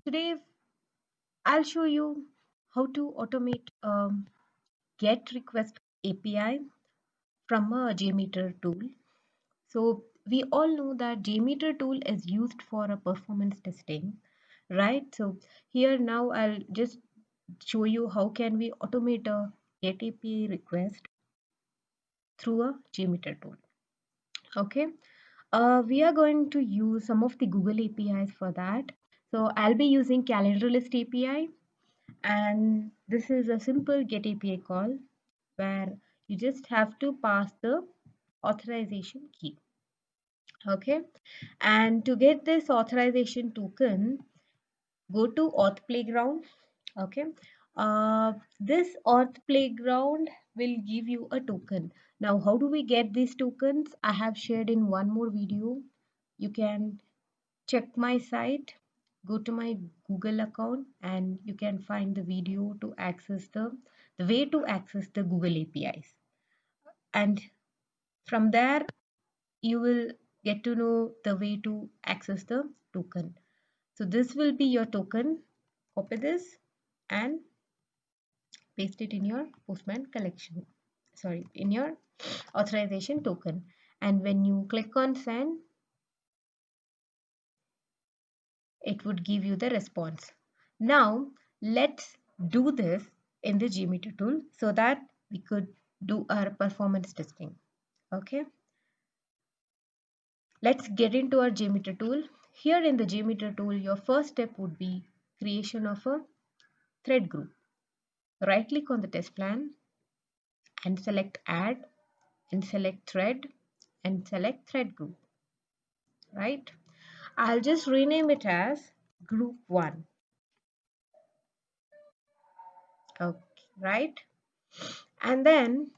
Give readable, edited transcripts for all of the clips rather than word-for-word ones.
Today, I'll show you how to automate GET request API from a JMeter tool. So we all know that JMeter tool is used for a performance testing, right? So here now I'll just show you how can we automate a GET API request through a JMeter tool. Okay. We are going to use some of the Google APIs for that. So I'll be using calendar list API, and this is a simple get API call where you just have to pass the authorization key. Okay, and to get this authorization token, go to auth playground. Okay, this auth playground will give you a token. Now how do we get these tokens? I have shared in one more video. You can check my site, go to my Google account, and you can find the video to access the way to access the Google APIs. And from there, you will get to know the way to access the token. So this will be your token. Copy this and paste it in your Postman collection. Sorry, in your authorization token. And when you click on send, it would give you the response. Now let's do this in the JMeter tool so that we could do our performance testing. Okay, let's get into our JMeter tool. Here in the JMeter tool, your first step would be creation of a thread group. Right click on the test plan and select add and select thread and select thread group. Right, I'll just rename it as group 1. Okay, right, and then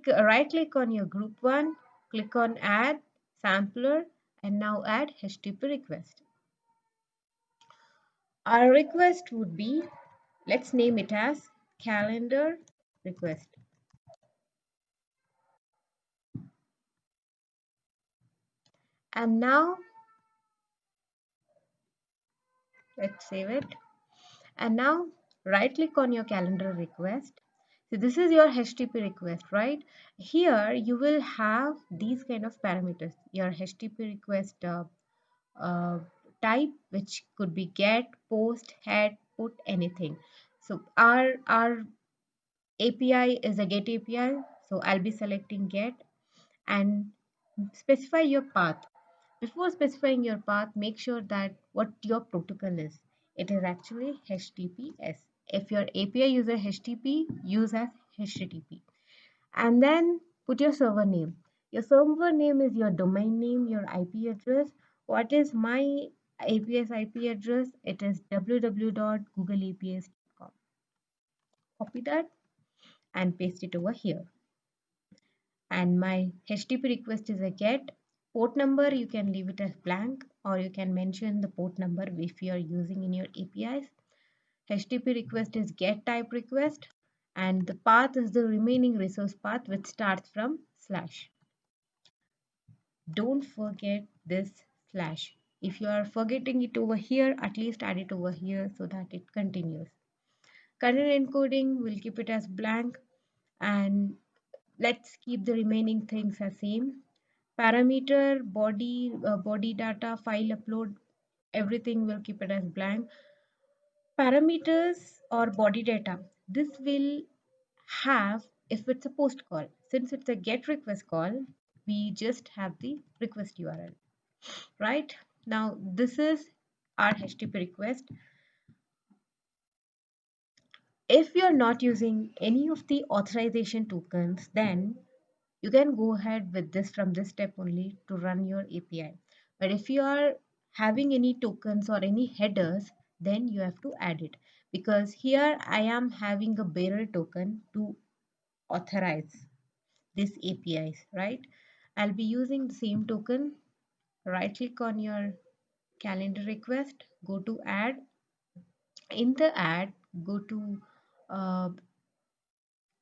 right click on your group 1, click on add sampler, and now add HTTP request. Our request would be, let's name it as calendar request. And now let's save it. And now right click on your calendar request. So this is your HTTP request, right? Here you will have these kind of parameters. Your HTTP request uh, type, which could be get, post, head, put, anything. So our API is a get API. So I'll be selecting get and specify your path. Before specifying your path, make sure that what your protocol is. It is actually HTTPS. If your API uses HTTP, use as HTTP. And then put your server name. Your server name is your domain name, your IP address. What is my API's IP address? It is www.googleaps.com. Copy that and paste it over here. And my HTTP request is a get. Port number, you can leave it as blank or you can mention the port number if you are using in your APIs. HTTP request is get type request, and the path is the remaining resource path which starts from slash. Don't forget this slash. If you are forgetting it over here, at least add it over here so that it continues. Content encoding, we'll keep it as blank, and let's keep the remaining things as same. Parameter, body data, file upload, everything will keep it as blank. Parameters or body data, this will have if it's a post call. Since it's a get request call, we just have the request URL. Right, now this is our HTTP request. If you're not using any of the authorization tokens, then you can go ahead with this from this step only to run your API. But if you are having any tokens or any headers, then you have to add it, because here I am having a bearer token to authorize this APIs, right? I'll be using the same token. Right click on your calendar request, go to add. In the add, go to uh,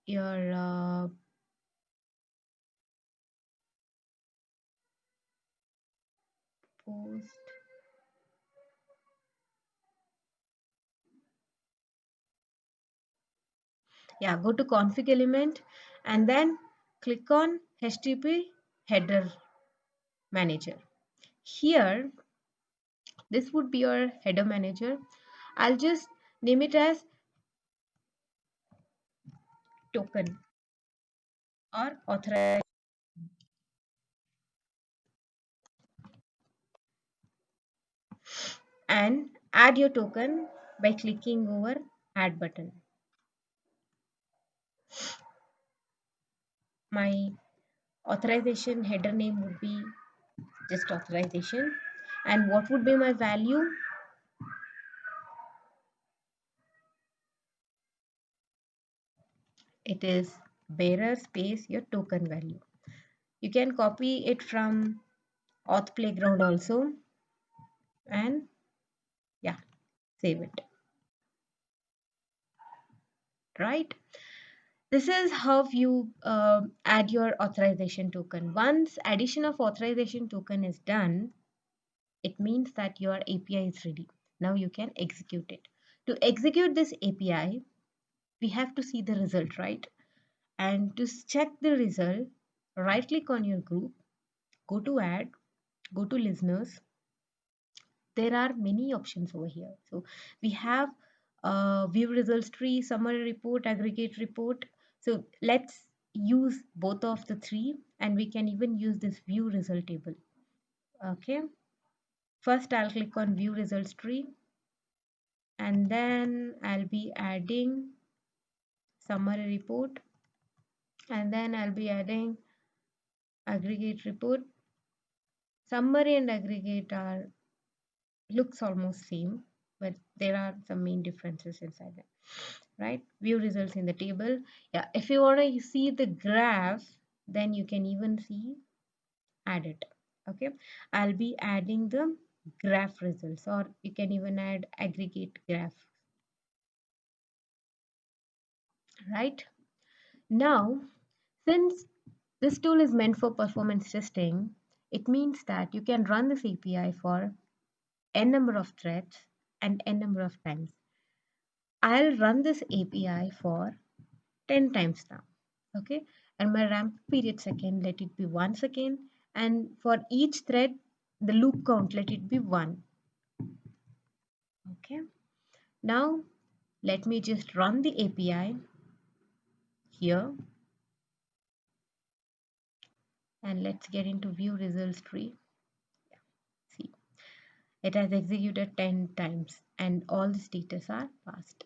your post Yeah, go to config element and then click on HTTP header manager. Here, this would be your header manager. I'll just name it as token or authorize and add your token by clicking over add button. My authorization header name would be just authorization, and what would be my value? It is bearer space your token value. You can copy it from auth playground also, and yeah, save it, right? This is how you add your authorization token. Once addition of authorization token is done, it means that your API is ready. Now you can execute it. To execute this API, we have to see the result, right? And to check the result, right click on your group, go to add, go to listeners. There are many options over here. So we have view results tree, summary report, aggregate report. So let's use both of the three, and we can even use this view result table. Okay. First, I'll click on view results tree, and then I'll be adding summary report, and then I'll be adding aggregate report. Summary and aggregate are looks almost same, but there are some main differences inside them, right? View results in the table. Yeah, if you want to see the graph, then you can even see add it. Okay, I'll be adding the graph results, or you can even add aggregate graph, right? Now, since this tool is meant for performance testing, it means that you can run this API for n number of threads and n number of times. I'll run this API for 10 times now. Okay, and my ramp period second, let it be 1 second, and for each thread the loop count, let it be 1. Okay, now let me just run the API here, and let's get into view results tree. See, it has executed 10 times and all the status are passed.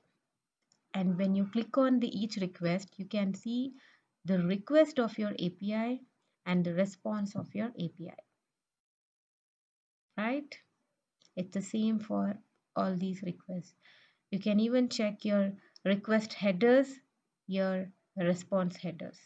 And when you click on the each request, you can see the request of your API and the response of your API, right? It's the same for all these requests. You can even check your request headers, your response headers.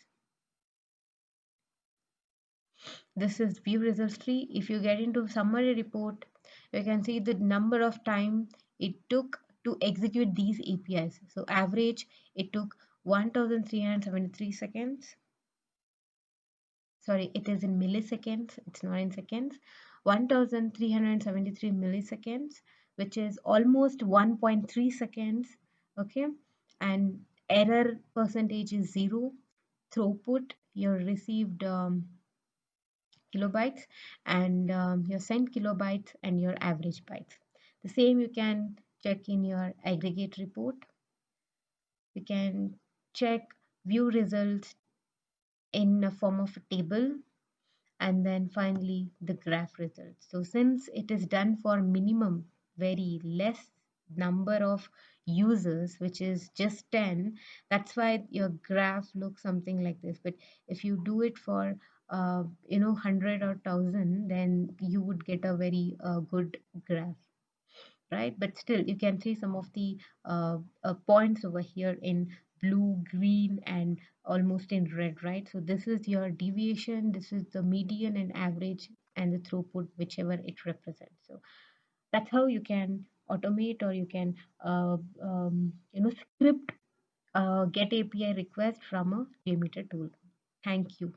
This is view results tree. If you get into summary report, you can see the number of time it took to execute these APIs. So average, it took 1373 seconds. Sorry, it is in milliseconds, it's not in seconds. 1373 milliseconds, which is almost 1.3 seconds. Okay, and error percentage is 0. Throughput, you received kilobytes, and your sent kilobytes and your average bytes. The same you can check in your aggregate report. You can check view results in a form of a table, and then finally the graph results. So since it is done for minimum, very less number of users, which is just 10, that's why your graph looks something like this. But if you do it for 100 or 1000, then you would get a very good graph, right? But still you can see some of the points over here in blue, green, and almost in red, right? So this is your deviation, this is the median and average, and the throughput, whichever it represents. So that's how you can automate, or you can script get API request from a JMeter tool. Thank you.